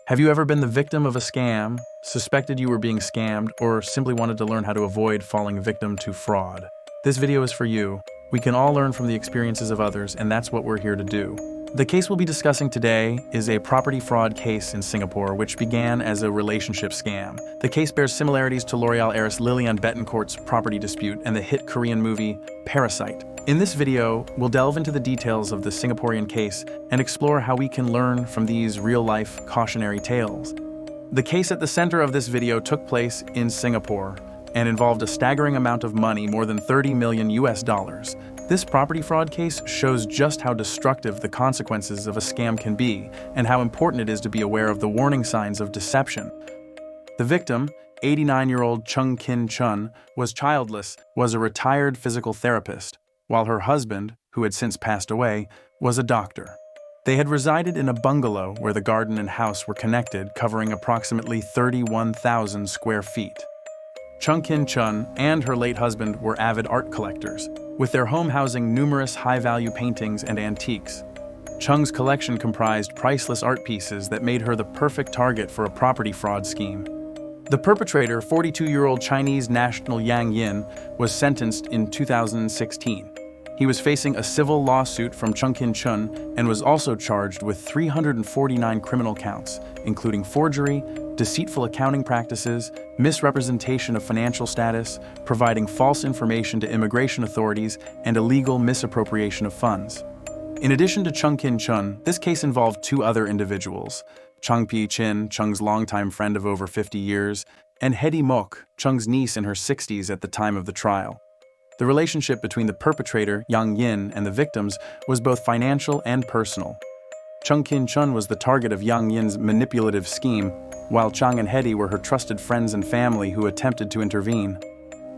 Have you ever been the victim of a scam, suspected you were being scammed, or simply wanted to learn how to avoid falling victim to fraud? This video is for you. We can all learn from the experiences of others, and that's what we're here to do. The case we'll be discussing today is a property fraud case in Singapore, which began as a relationship scam. The case bears similarities to L'Oreal heiress Liliane Bettencourt's property dispute and the hit Korean movie Parasite. In this video, we'll delve into the details of the Singaporean case and explore how we can learn from these real-life cautionary tales. The case at the center of this video took place in Singapore and involved a staggering amount of money, more than $30 million. This property fraud case shows just how destructive the consequences of a scam can be and how important it is to be aware of the warning signs of deception. The victim, 89-year-old Chung Khin Chun, was childless, was a retired physical therapist, while her husband, who had since passed away, was a doctor. They had resided in a bungalow where the garden and house were connected, covering approximately 31,000 square feet. Chung Khin Chun and her late husband were avid art collectors, with their home housing numerous high-value paintings and antiques. Chung's collection comprised priceless art pieces that made her the perfect target for a property fraud scheme. The perpetrator, 42-year-old Chinese national Yang Yin, was sentenced in 2016. He was facing a civil lawsuit from Chung Khin Chun and was also charged with 349 criminal counts, including forgery, deceitful accounting practices, misrepresentation of financial status, providing false information to immigration authorities, and illegal misappropriation of funds. In addition to Chung Khin Chun, this case involved two other individuals, Chung Pi-chin, Chung's longtime friend of over 50 years, and Hedy Mok, Chung's niece in her 60s at the time of the trial. The relationship between the perpetrator, Yang Yin, and the victims was both financial and personal. Chung Khin Chun was the target of Yang Yin's manipulative scheme, while Chung and Hedy were her trusted friends and family who attempted to intervene.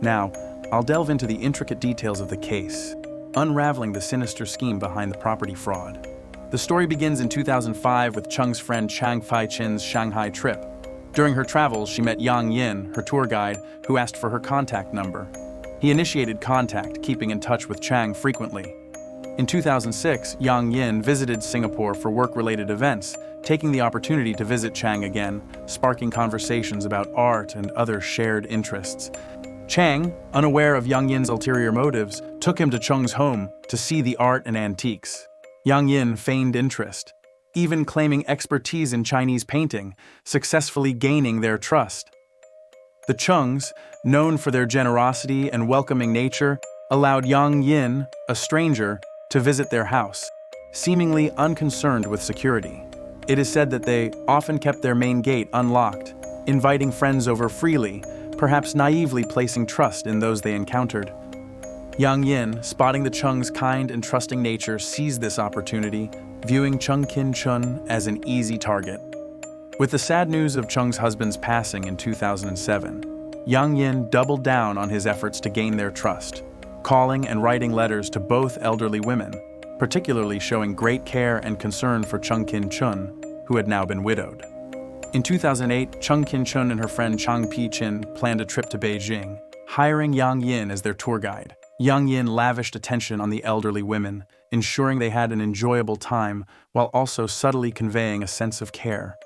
Now, I'll delve into the intricate details of the case, unraveling the sinister scheme behind the property fraud. The story begins in 2005 with Chung's friend Chung Pi-chin's Shanghai trip. During her travels, she met Yang Yin, her tour guide, who asked for her contact number. He initiated contact, keeping in touch with Chung frequently. In 2006, Yang Yin visited Singapore for work-related events, taking the opportunity to visit Chung again, sparking conversations about art and other shared interests. Chung, unaware of Yang Yin's ulterior motives, took him to Chung's home to see the art and antiques. Yang Yin feigned interest, even claiming expertise in Chinese painting, successfully gaining their trust. The Chungs, known for their generosity and welcoming nature, allowed Yang Yin, a stranger, to visit their house, seemingly unconcerned with security. It is said that they often kept their main gate unlocked, inviting friends over freely, perhaps naively placing trust in those they encountered. Yang Yin, spotting the Chung's kind and trusting nature, seized this opportunity, viewing Chung Khin Chun as an easy target. With the sad news of Chung's husband's passing in 2007, Yang Yin doubled down on his efforts to gain their trust, calling and writing letters to both elderly women, particularly showing great care and concern for Chung Khin Chun, who had now been widowed. In 2008, Chung Khin Chun and her friend Chung Pi-chin planned a trip to Beijing, hiring Yang Yin as their tour guide. Yang Yin lavished attention on the elderly women, ensuring they had an enjoyable time while also subtly conveying a sense of care.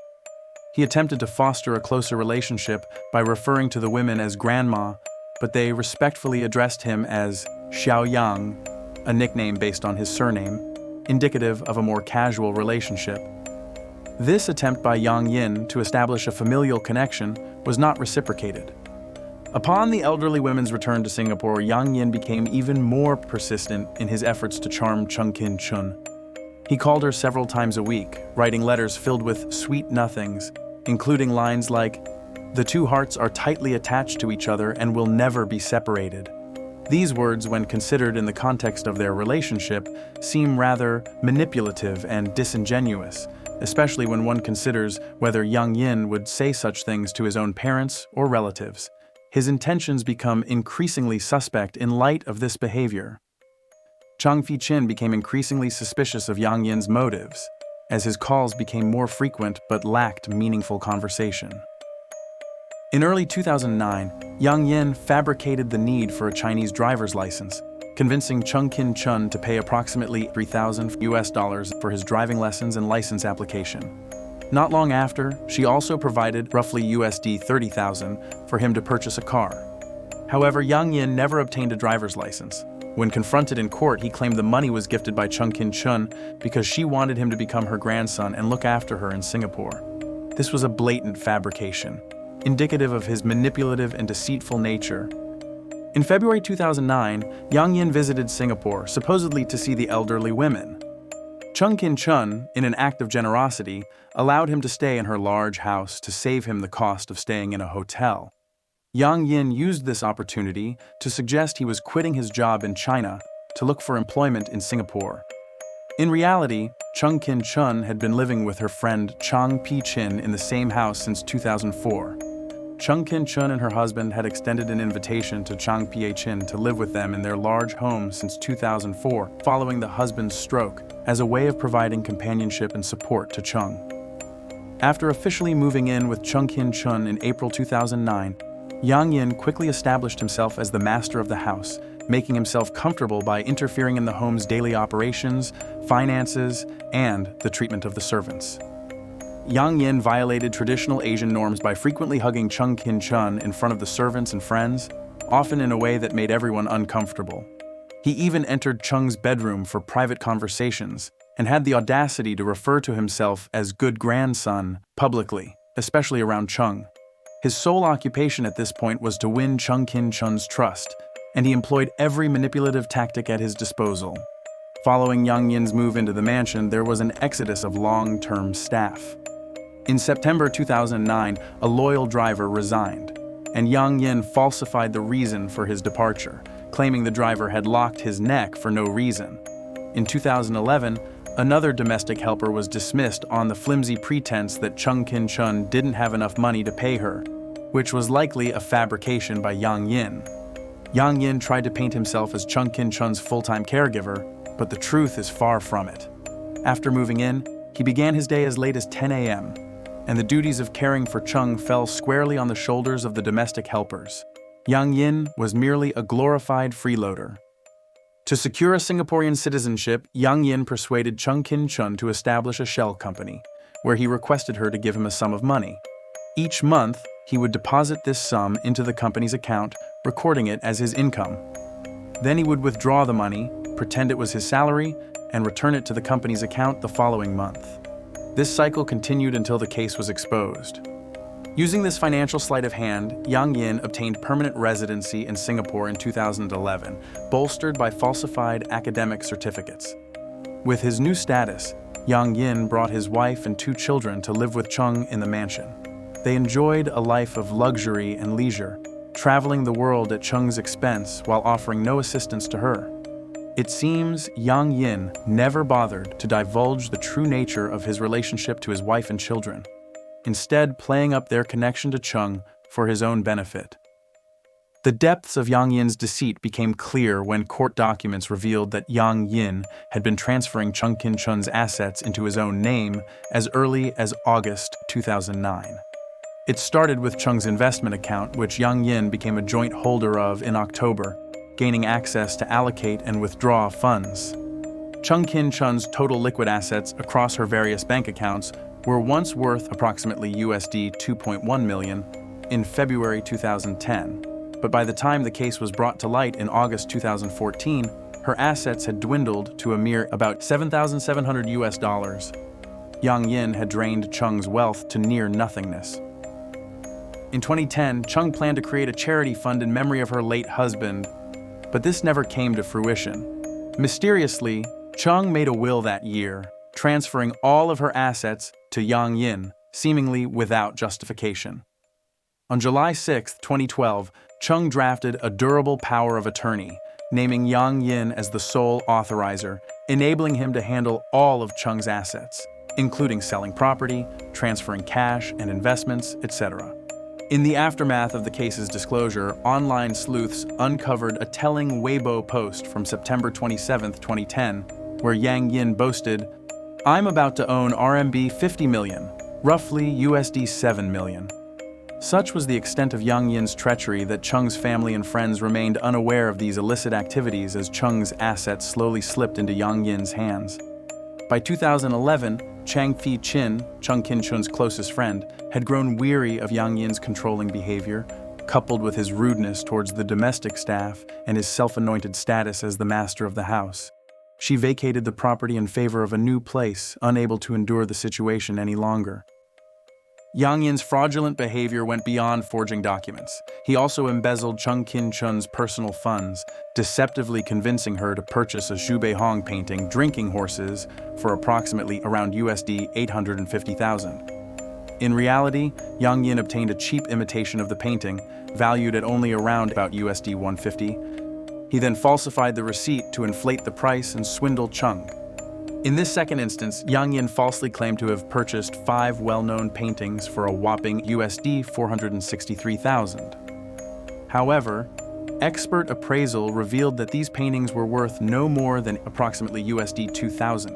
He attempted to foster a closer relationship by referring to the women as grandma, but they respectfully addressed him as Xiao Yang, a nickname based on his surname, indicative of a more casual relationship. This attempt by Yang Yin to establish a familial connection was not reciprocated. Upon the elderly women's return to Singapore, Yang Yin became even more persistent in his efforts to charm Chung Khin Chun. He called her several times a week, writing letters filled with sweet nothings, including lines like, "The two hearts are tightly attached to each other and will never be separated." These words, when considered in the context of their relationship, seem rather manipulative and disingenuous, especially when one considers whether Yang Yin would say such things to his own parents or relatives. His intentions become increasingly suspect in light of this behavior. Chung Pi-chin became increasingly suspicious of Yang Yin's motives, as his calls became more frequent but lacked meaningful conversation. In early 2009, Yang Yin fabricated the need for a Chinese driver's license, convincing Chung Khin Chun to pay approximately $3,000 for his driving lessons and license application. Not long after, she also provided roughly USD 30,000 for him to purchase a car. However, Yang Yin never obtained a driver's license. When confronted in court, he claimed the money was gifted by Chung Khin Chun because she wanted him to become her grandson and look after her in Singapore. This was a blatant fabrication, indicative of his manipulative and deceitful nature. In February 2009, Yang Yin visited Singapore, supposedly to see the elderly women. Chung Khin Chun, in an act of generosity, allowed him to stay in her large house to save him the cost of staying in a hotel. Yang Yin used this opportunity to suggest he was quitting his job in China to look for employment in Singapore. In reality, Chung Khin Chun had been living with her friend Chung Khin Chun in the same house since 2004. Chung Khin Chun and her husband had extended an invitation to Chung Khin Chun to live with them in their large home since 2004, following the husband's stroke, as a way of providing companionship and support to Chung. After officially moving in with Chung Khin Chun in April 2009, Yang Yin quickly established himself as the master of the house, making himself comfortable by interfering in the home's daily operations, finances, and the treatment of the servants. Yang Yin violated traditional Asian norms by frequently hugging Chung Khin Chun in front of the servants and friends, often in a way that made everyone uncomfortable. He even entered Chung's bedroom for private conversations and had the audacity to refer to himself as good grandson publicly, especially around Chung. His sole occupation at this point was to win Chung Khin Chun's trust, and he employed every manipulative tactic at his disposal. Following Yang Yin's move into the mansion, there was an exodus of long-term staff. In September 2009, a loyal driver resigned, and Yang Yin falsified the reason for his departure, claiming the driver had locked his neck for no reason. In 2011, another domestic helper was dismissed on the flimsy pretense that Chung Khin Chun didn't have enough money to pay her, which was likely a fabrication by Yang Yin. Yang Yin tried to paint himself as Chung Khin Chun's full-time caregiver, but the truth is far from it. After moving in, he began his day as late as 10 a.m., and the duties of caring for Chung fell squarely on the shoulders of the domestic helpers. Yang Yin was merely a glorified freeloader. To secure a Singaporean citizenship, Yang Yin persuaded Chung Khin Chun to establish a shell company, where he requested her to give him a sum of money. Each month, he would deposit this sum into the company's account, recording it as his income. Then he would withdraw the money, pretend it was his salary, and return it to the company's account the following month. This cycle continued until the case was exposed. Using this financial sleight of hand, Yang Yin obtained permanent residency in Singapore in 2011, bolstered by falsified academic certificates. With his new status, Yang Yin brought his wife and 2 children to live with Chung in the mansion. They enjoyed a life of luxury and leisure, traveling the world at Chung's expense while offering no assistance to her. It seems Yang Yin never bothered to divulge the true nature of his relationship to his wife and children, instead playing up their connection to Chung for his own benefit. The depths of Yang Yin's deceit became clear when court documents revealed that Yang Yin had been transferring Chung Khin Chun's assets into his own name as early as August 2009. It started with Chung's investment account, which Yang Yin became a joint holder of in October, gaining access to allocate and withdraw funds. Chung Khin Chun's total liquid assets across her various bank accounts were once worth approximately USD 2.1 million in February 2010, but by the time the case was brought to light in August 2014, her assets had dwindled to a mere about $7,700. Yang Yin had drained Chung's wealth to near nothingness. In 2010, Chung planned to create a charity fund in memory of her late husband, but this never came to fruition. Mysteriously, Chung made a will that year, transferring all of her assets to Yang Yin, seemingly without justification. On July 6, 2012, Chung drafted a durable power of attorney, naming Yang Yin as the sole authorizer, enabling him to handle all of Chung's assets, including selling property, transferring cash and investments, etc. In the aftermath of the case's disclosure, online sleuths uncovered a telling Weibo post from September 27, 2010, where Yang Yin boasted, "I'm about to own RMB 50 million, roughly USD 7 million. Such was the extent of Yang Yin's treachery that Chung's family and friends remained unaware of these illicit activities as Chung's assets slowly slipped into Yang Yin's hands. By 2011, Chung Khin Chun's closest friend, had grown weary of Yang Yin's controlling behavior, coupled with his rudeness towards the domestic staff and his self-anointed status as the master of the house. She vacated the property in favor of a new place, unable to endure the situation any longer. Yang Yin's fraudulent behavior went beyond forging documents. He also embezzled Chung Khin Chun's personal funds, deceptively convincing her to purchase a Zhu Beihong painting, Drinking Horses, for approximately around USD 850,000. In reality, Yang Yin obtained a cheap imitation of the painting, valued at only around about USD 150. He then falsified the receipt to inflate the price and swindle Chung. In this second instance, Yang Yin falsely claimed to have purchased 5 well-known paintings for a whopping USD 463,000. However, expert appraisal revealed that these paintings were worth no more than approximately USD 2,000.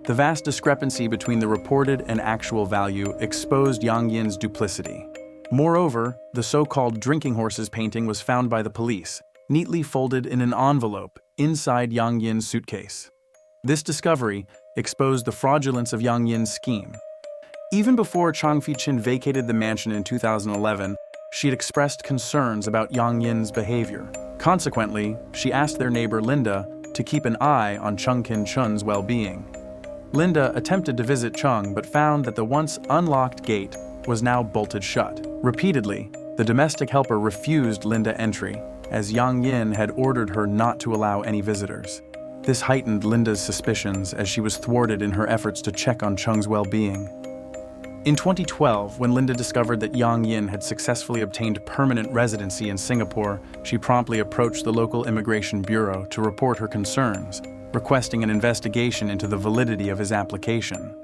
The vast discrepancy between the reported and actual value exposed Yang Yin's duplicity. Moreover, the so-called Drinking Horses painting was found by the police, neatly folded in an envelope inside Yang Yin's suitcase. This discovery exposed the fraudulence of Yang Yin's scheme. Even before Chung Khin Chun vacated the mansion in 2011, she had expressed concerns about Yang Yin's behavior. Consequently, she asked their neighbor Linda to keep an eye on Chung Khin Chun's well-being. Linda attempted to visit Chung but found that the once unlocked gate was now bolted shut. Repeatedly, the domestic helper refused Linda entry, as Yang Yin had ordered her not to allow any visitors. This heightened Linda's suspicions as she was thwarted in her efforts to check on Chung's well-being. In 2012, when Linda discovered that Yang Yin had successfully obtained permanent residency in Singapore, she promptly approached the local immigration bureau to report her concerns, requesting an investigation into the validity of his application.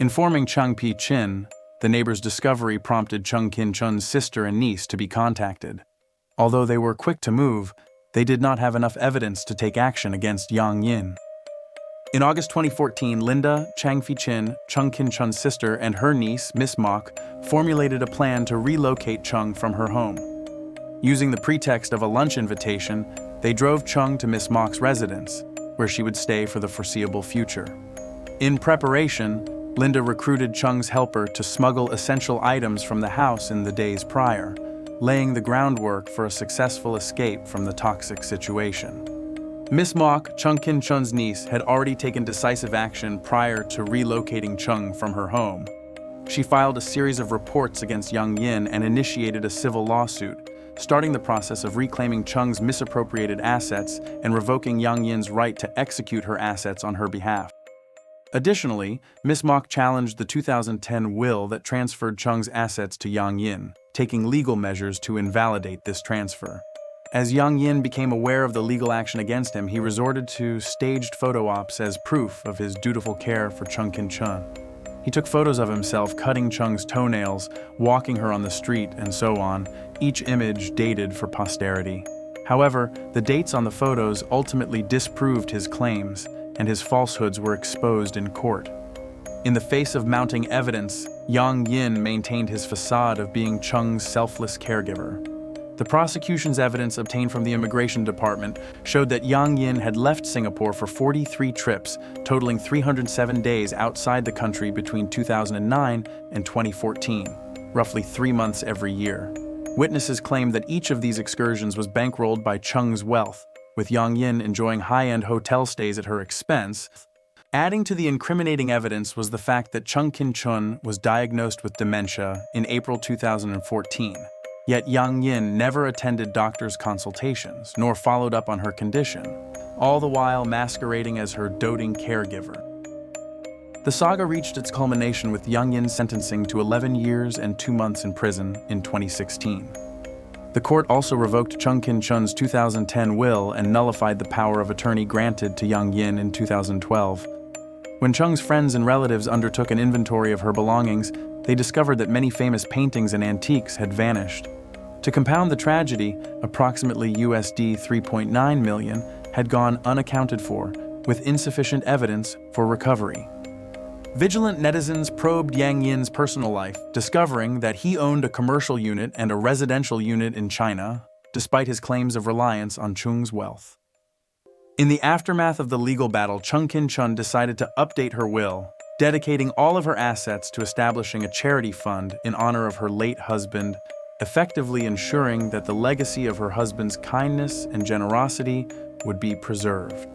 Informing Chung Khin Chun, the neighbor's discovery prompted Chung Khin Chun's sister and niece to be contacted. Although they were quick to move, they did not have enough evidence to take action against Yang Yin. In August 2014, Linda, Chung Khin Chun's sister, and her niece, Miss Mok, formulated a plan to relocate Chung from her home. Using the pretext of a lunch invitation, they drove Chung to Miss Mok's residence, where she would stay for the foreseeable future. In preparation, Linda recruited Chung's helper to smuggle essential items from the house in the days prior, laying the groundwork for a successful escape from the toxic situation. Miss Mok, Chung Khin Chun's niece, had already taken decisive action prior to relocating Chung from her home. She filed a series of reports against Yang Yin and initiated a civil lawsuit, starting the process of reclaiming Chung's misappropriated assets and revoking Yang Yin's right to execute her assets on her behalf. Additionally, Miss Mok challenged the 2010 will that transferred Chung's assets to Yang Yin, taking legal measures to invalidate this transfer. As Yang Yin became aware of the legal action against him, he resorted to staged photo ops as proof of his dutiful care for Chung Khin Chun. He took photos of himself cutting Chung's toenails, walking her on the street, and so on, each image dated for posterity. However, the dates on the photos ultimately disproved his claims, and his falsehoods were exposed in court. In the face of mounting evidence, Yang Yin maintained his facade of being Chung's selfless caregiver. The prosecution's evidence obtained from the immigration department showed that Yang Yin had left Singapore for 43 trips, totaling 307 days outside the country between 2009 and 2014, roughly 3 months every year. Witnesses claimed that each of these excursions was bankrolled by Chung's wealth, with Yang Yin enjoying high-end hotel stays at her expense. Adding to the incriminating evidence was the fact that Chung Khin Chun was diagnosed with dementia in April 2014. Yet Yang Yin never attended doctor's consultations, nor followed up on her condition, all the while masquerading as her doting caregiver. The saga reached its culmination with Yang Yin's sentencing to 11 years and 2 months in prison in 2016. The court also revoked Chung Khin Chun's 2010 will and nullified the power of attorney granted to Yang Yin in 2012. When Chung's friends and relatives undertook an inventory of her belongings, they discovered that many famous paintings and antiques had vanished. To compound the tragedy, approximately USD 3.9 million had gone unaccounted for, with insufficient evidence for recovery. Vigilant netizens probed Yang Yin's personal life, discovering that he owned a commercial unit and a residential unit in China, despite his claims of reliance on Chung's wealth. In the aftermath of the legal battle, Chung Khin Chun decided to update her will, dedicating all of her assets to establishing a charity fund in honor of her late husband, effectively ensuring that the legacy of her husband's kindness and generosity would be preserved.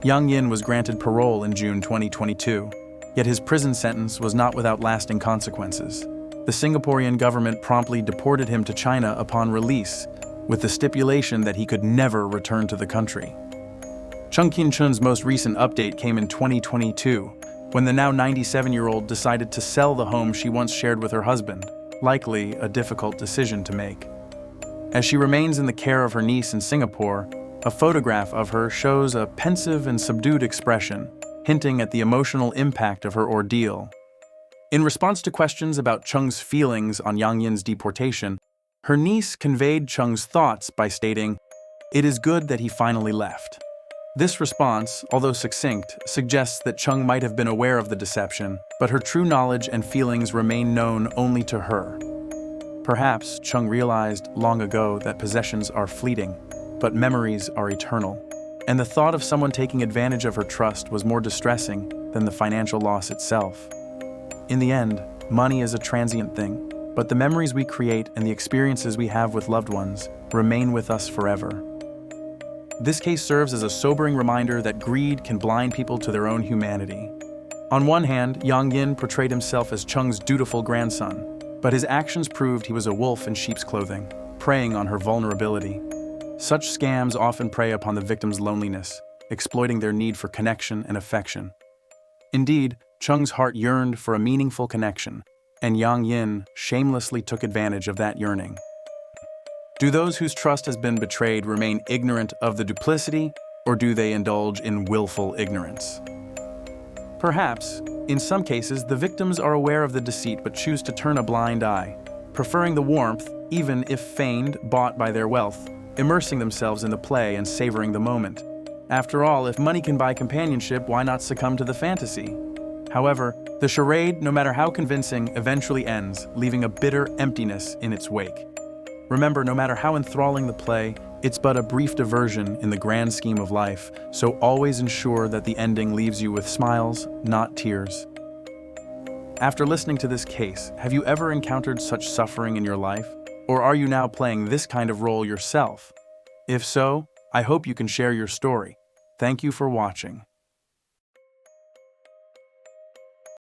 Yang Yin was granted parole in June 2022, yet his prison sentence was not without lasting consequences. The Singaporean government promptly deported him to China upon release, with the stipulation that he could never return to the country. Chung Khin Chun's most recent update came in 2022, when the now 97-year-old decided to sell the home she once shared with her husband, likely a difficult decision to make. As she remains in the care of her niece in Singapore, a photograph of her shows a pensive and subdued expression, hinting at the emotional impact of her ordeal. In response to questions about Chung's feelings on Yang Yin's deportation, her niece conveyed Chung's thoughts by stating, "It is good that he finally left." This response, although succinct, suggests that Chung might have been aware of the deception, but her true knowledge and feelings remain known only to her. Perhaps Chung realized long ago that possessions are fleeting, but memories are eternal, and the thought of someone taking advantage of her trust was more distressing than the financial loss itself. In the end, money is a transient thing, but the memories we create and the experiences we have with loved ones remain with us forever. This case serves as a sobering reminder that greed can blind people to their own humanity. On one hand, Yang Yin portrayed himself as Chung's dutiful grandson, but his actions proved he was a wolf in sheep's clothing, preying on her vulnerability. Such scams often prey upon the victim's loneliness, exploiting their need for connection and affection. Indeed, Chung's heart yearned for a meaningful connection, and Yang Yin shamelessly took advantage of that yearning. Do those whose trust has been betrayed remain ignorant of the duplicity, or do they indulge in willful ignorance? Perhaps, in some cases, the victims are aware of the deceit but choose to turn a blind eye, preferring the warmth, even if feigned, bought by their wealth, immersing themselves in the play and savoring the moment. After all, if money can buy companionship, why not succumb to the fantasy? However, the charade, no matter how convincing, eventually ends, leaving a bitter emptiness in its wake. Remember, no matter how enthralling the play, it's but a brief diversion in the grand scheme of life, so always ensure that the ending leaves you with smiles, not tears. After listening to this case, have you ever encountered such suffering in your life? Or are you now playing this kind of role yourself? If so, I hope you can share your story. Thank you for watching.